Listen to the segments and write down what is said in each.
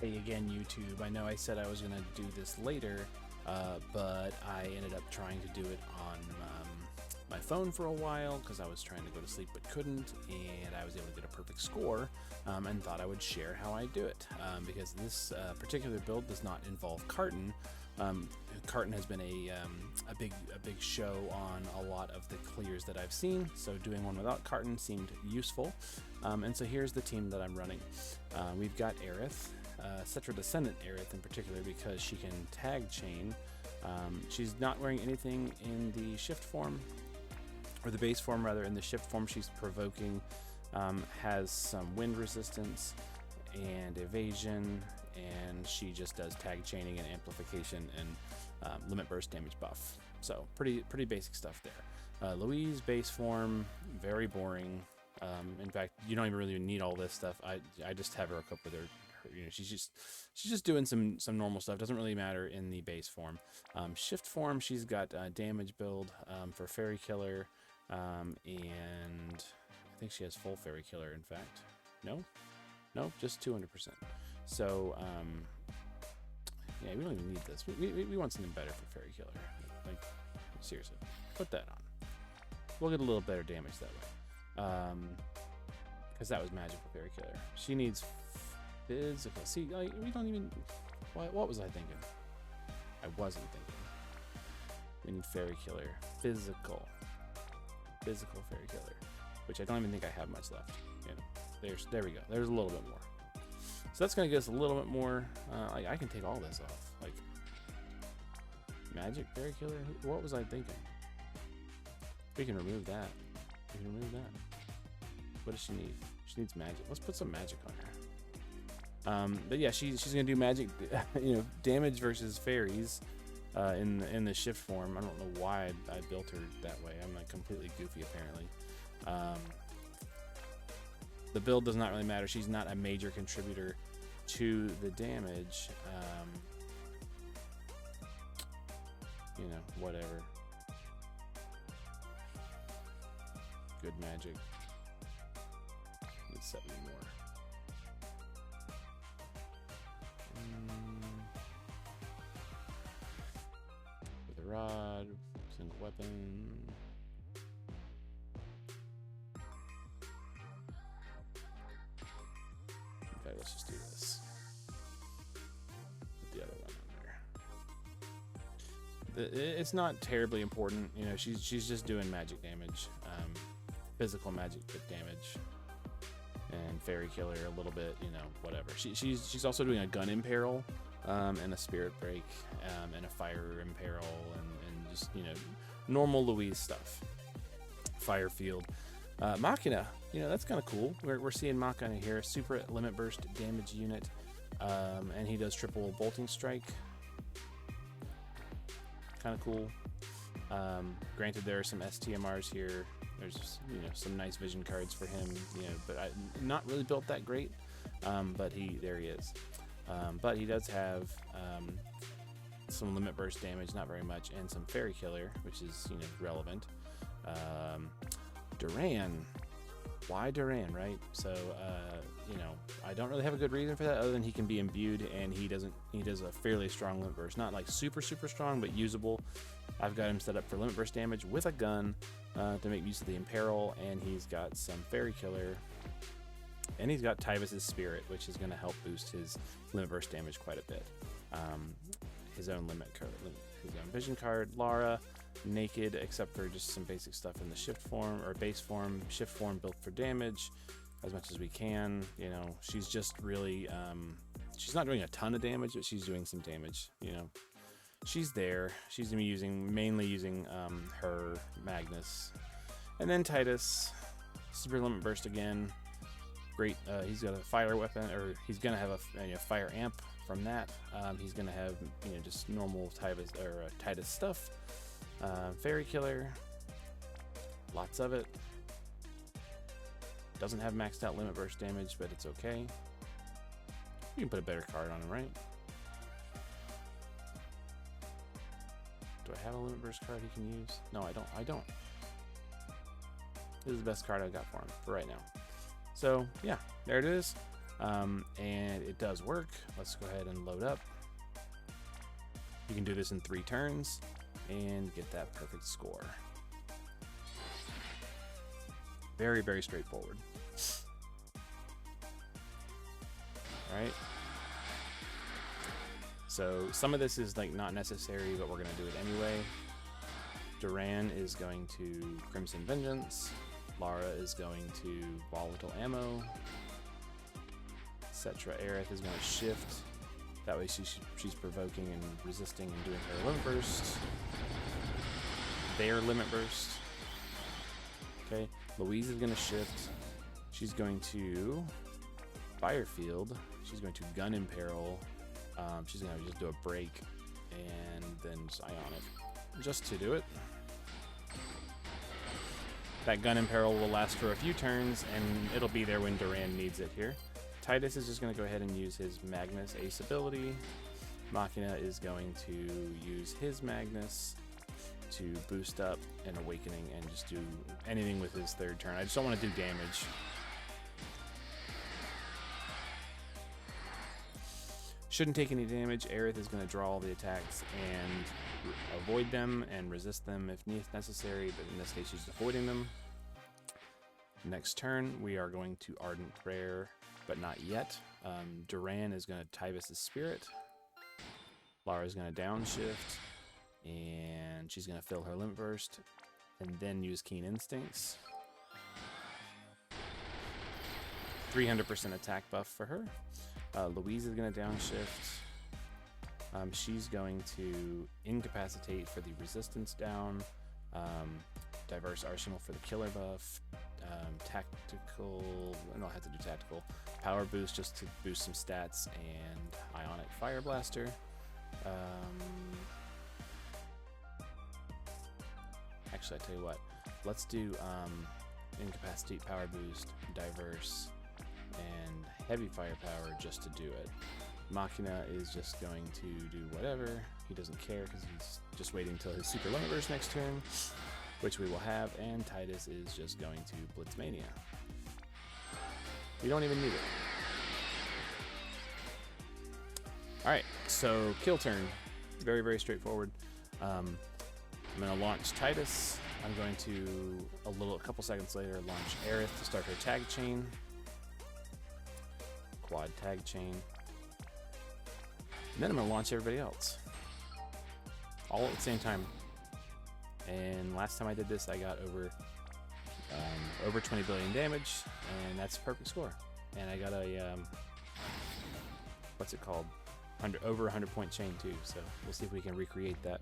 Hey again, YouTube. I know I said I was going to do this later, but I ended up trying to do it on my phone for a while because I was trying to go to sleep but couldn't, and I was able to get a perfect score, and thought I would share how I do it, because this particular build does not involve Karten. Karten has been a big show on a lot of the clears that I've seen, so doing one without Karten seemed useful, and so here's the team that I'm running. We've got Aerith. Cetra Descendant Aerith in particular, because she can tag chain. She's not wearing anything in the shift form, or the base form rather. In the shift form, she's provoking, has some wind resistance and evasion, and she just does tag chaining and amplification and limit burst damage buff. So pretty basic stuff there. Louise base form, very boring. In fact, you don't even really need all this stuff. I just have her hook up with her. You know, she's just doing some normal stuff. Doesn't really matter in the base form. Shift form, she's got damage build for Fairy Killer, and I think she has full Fairy Killer. In fact, no, just 200%. So yeah, we don't even need this. We want something better for Fairy Killer. Like, seriously, put that on. We'll get a little better damage that way. Because that was magical Fairy Killer. She needs physical. See, like, we don't even. What was I thinking? I wasn't thinking. We need Fairy Killer. Physical Fairy Killer. Which I don't even think I have much left. You know, there we go. There's a little bit more. So that's gonna get us a little bit more. Like, I can take all this off. Like, magic Fairy Killer. What was I thinking? We can remove that. We can remove that. What does she need? She needs magic. Let's put some magic on her. But yeah, she's gonna do magic, you know, damage versus fairies in the shift form. I don't know why I built her that way. I'm like completely goofy apparently. The build does not really matter. She's not a major contributor to the damage. You know, whatever. Good magic. Need 70 more. With a rod, single weapon. Okay, let's just do this. Put the other one on there. It's not terribly important, you know. She's just doing magic damage, physical magic damage, and Fairy Killer a little bit, you know, whatever. She's also doing a Gun Imperil, and a Spirit Break, and a Fire Imperil, and just, you know, normal Louise stuff. Fire Field. Machina, you know, that's kind of cool. We're seeing Machina here, super limit burst damage unit, and he does triple bolting strike. Kind of cool. Granted, there are some STMRs here. There's, you know, some nice vision cards for him, you know, but not really built that great. But there he is. But he does have some limit burst damage, not very much, and some Fairy Killer, which is, you know, relevant. Duran. Why Duran, right? So, you know, I don't really have a good reason for that other than he can be imbued, and he does a fairly strong limit burst. Not like super strong, but usable. I've got him set up for limit burst damage with a gun to make use of the Imperil, and he's got some Fairy Killer, and he's got Tyvis's Spirit, which is going to help boost his limit burst damage quite a bit. His own limit card, his own vision card. Lara, naked except for just some basic stuff in the shift form or base form. Shift form built for damage as much as we can. You know, she's just really she's not doing a ton of damage, but she's doing some damage. You know, she's there. She's gonna be mainly using her Magnus, and then Titus, super limit burst again. Great. He's got a fire weapon, or he's gonna have a fire amp from that. He's gonna have, you know, just normal Titus stuff. Fairy Killer, lots of it. Doesn't have maxed out limit burst damage, but it's okay. You can put a better card on him, right? Do I have a limit burst card he can use? No, I don't. This is the best card I got for him for right now. So yeah, there it is. and it does work. Let's go ahead and load up. You can do this in 3 turns and get that perfect score. Very, very straightforward. All right. So some of this is like not necessary, but we're gonna do it anyway. Duran is going to Crimson Vengeance. Lara is going to Volatile Ammo. Cetra Aerith is going to Shift. That way she's provoking and resisting and doing her Limit Burst. Their Limit Burst. Okay, Louise is going to Shift. She's going to Firefield. She's going to Gun Imperil. She's going to just do a break and then Ionic just to do it. That Gun Imperil will last for a few turns, and it'll be there when Duran needs it here. Titus is just going to go ahead and use his Magnus Ace ability. Machina is going to use his Magnus to boost up an Awakening and just do anything with his 3rd turn. I just don't want to do damage. Shouldn't take any damage. Aerith is going to draw all the attacks and avoid them and resist them if necessary, but in this case she's avoiding them. Next turn we are going to Ardent Prayer, but not yet. Duran is going to Tyvis' Spirit. Lara is going to Downshift, and she's going to fill her Limit Burst and then use Keen Instincts. 300% attack buff for her. Louise is going to Downshift. She's going to Incapacitate for the resistance down, Diverse Arsenal for the killer buff, Tactical, I don't have to do Tactical, Power Boost just to boost some stats, and Ionic Fire Blaster. Actually, I tell you what, let's do Incapacitate, Power Boost, Diverse, and Heavy Firepower just to do it. Machina is just going to do whatever. He doesn't care because he's just waiting until his Super Limit Burst next turn, which we will have, and Titus is just going to Blitzmania. We don't even need it. Alright, so kill turn. Very, very straightforward. I'm going to launch Titus. I'm going to, a couple seconds later, launch Aerith to start her tag chain. Quad tag chain. And then I'm going to launch everybody else. All at the same time. And last time I did this, I got over 20 billion damage, and that's a perfect score. And I got a, what's it called? Over 100 point chain too, so we'll see if we can recreate that.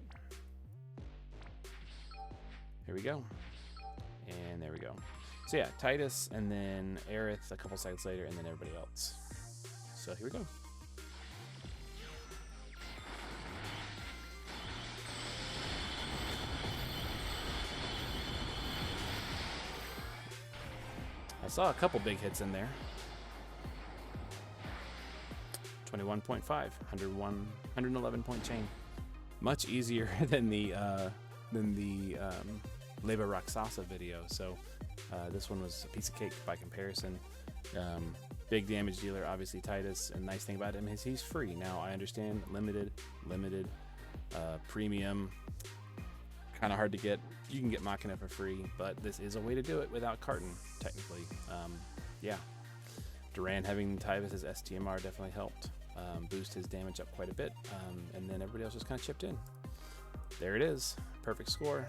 Here we go. And there we go. So yeah, Titus, and then Aerith a couple seconds later, and then everybody else. So here we go. I saw a couple big hits in there. 21.5, 111 point chain. Much easier than the Leva Raksasa video. So this one was a piece of cake by comparison. Big damage dealer, obviously Titus, and nice thing about him is he's free. Now I understand limited, premium, kind of hard to get. You can get Machina for free, but this is a way to do it without Karten, technically. Yeah, Duran having Tyvis as STMR definitely helped boost his damage up quite a bit, and then everybody else just kind of chipped in. There it is, perfect score.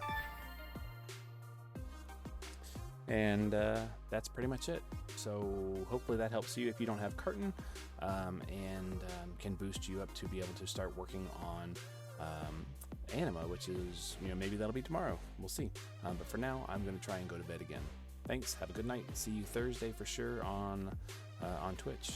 And that's pretty much it. So hopefully that helps you if you don't have Karten, and can boost you up to be able to start working on Anima, which is, maybe that'll be tomorrow. We'll see. But for now, I'm going to try and go to bed again. Thanks. Have a good night. See you Thursday for sure on Twitch.